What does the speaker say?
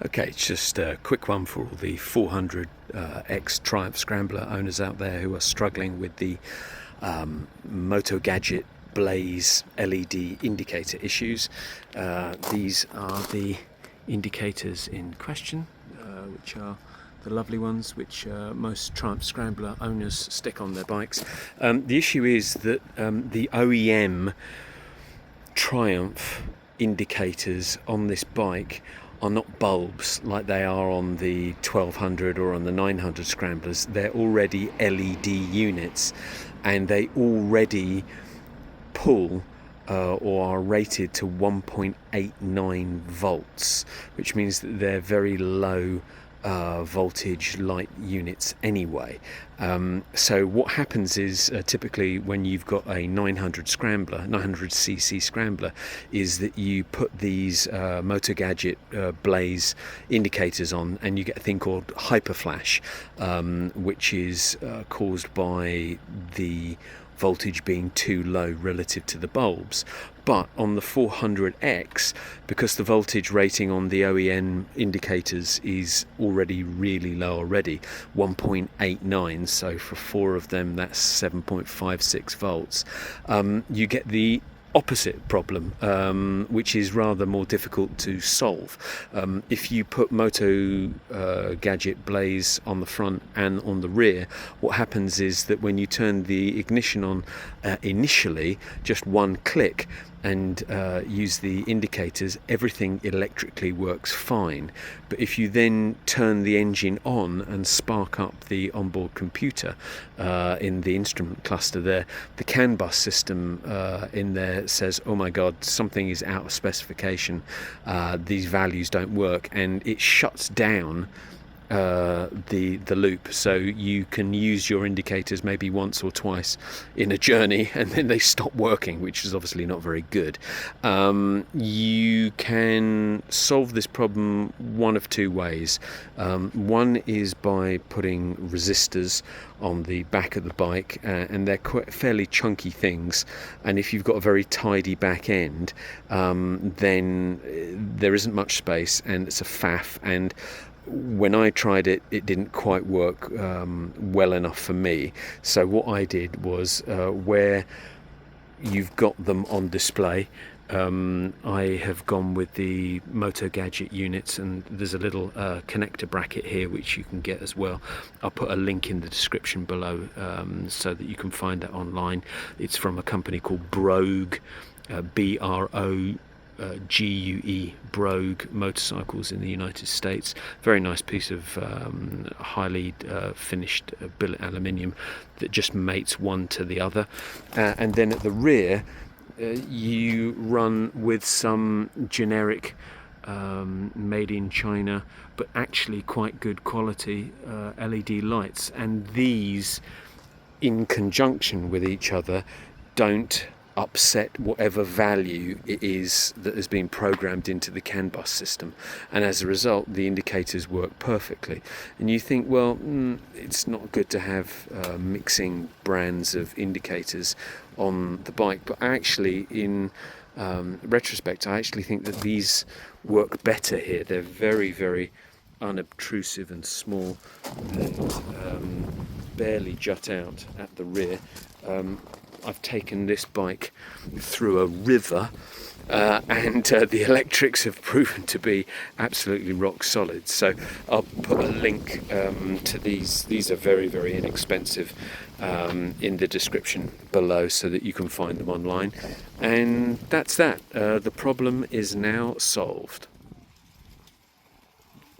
Okay, just a quick one for all the 400X Triumph Scrambler owners out there who are struggling with the Motogadget Blaze LED indicator issues. These are the indicators in question, which are the lovely ones which most Triumph Scrambler owners stick on their bikes. The issue is that the OEM Triumph indicators on this bike are not bulbs like they are on the 1200 or on the 900 Scramblers. They're already LED units, and they already pull or are rated to 1.89 volts, which means that they're very low voltage light units anyway. So what happens is typically when you've got a 900cc Scrambler, is that you put these Motogadget Blaze indicators on, and you get a thing called hyperflash, which is caused by the voltage being too low relative to the bulbs. But on the 400X, because the voltage rating on the OEM indicators is already really low already, 1.89, so for four of them that's 7.56 volts, you get the opposite problem, which is rather more difficult to solve. If you put Motogadget Blaze on the front and on the rear, what happens is that when you turn the ignition on initially, just one click, and use the indicators, everything electrically works fine. But if you then turn the engine on and spark up the onboard computer in the instrument cluster there, the CAN bus system in there says, oh my god, something is out of specification, these values don't work, and it shuts down the loop, so you can use your indicators maybe once or twice in a journey and then they stop working, which is obviously not very good. You can solve this problem one of two ways. One is by putting resistors on the back of the bike, and they're quite fairly chunky things, and if you've got a very tidy back end, then there isn't much space and it's a faff, and when I tried it, it didn't quite work well enough for me. So what I did was, where you've got them on display, I have gone with the Motogadget units, and there's a little connector bracket here which you can get as well. I'll put a link in the description below so that you can find that online. It's from a company called Brogue, BROGUE, Brogue Motorcycles in the United States. Very nice piece of highly finished billet aluminium that just mates one to the other. And then at the rear, you run with some generic made in China but actually quite good quality LED lights, and these in conjunction with each other don't upset whatever value it is that has been programmed into the CAN bus system, and as a result the indicators work perfectly. And you think, well, it's not good to have mixing brands of indicators on the bike, but actually in retrospect I actually think that these work better here. They're very, very unobtrusive and small. They barely jut out at the rear. I've taken this bike through a river, and the electrics have proven to be absolutely rock solid. So I'll put a link to these. These are very, very inexpensive in the description below so that you can find them online. And that's that. The problem is now solved.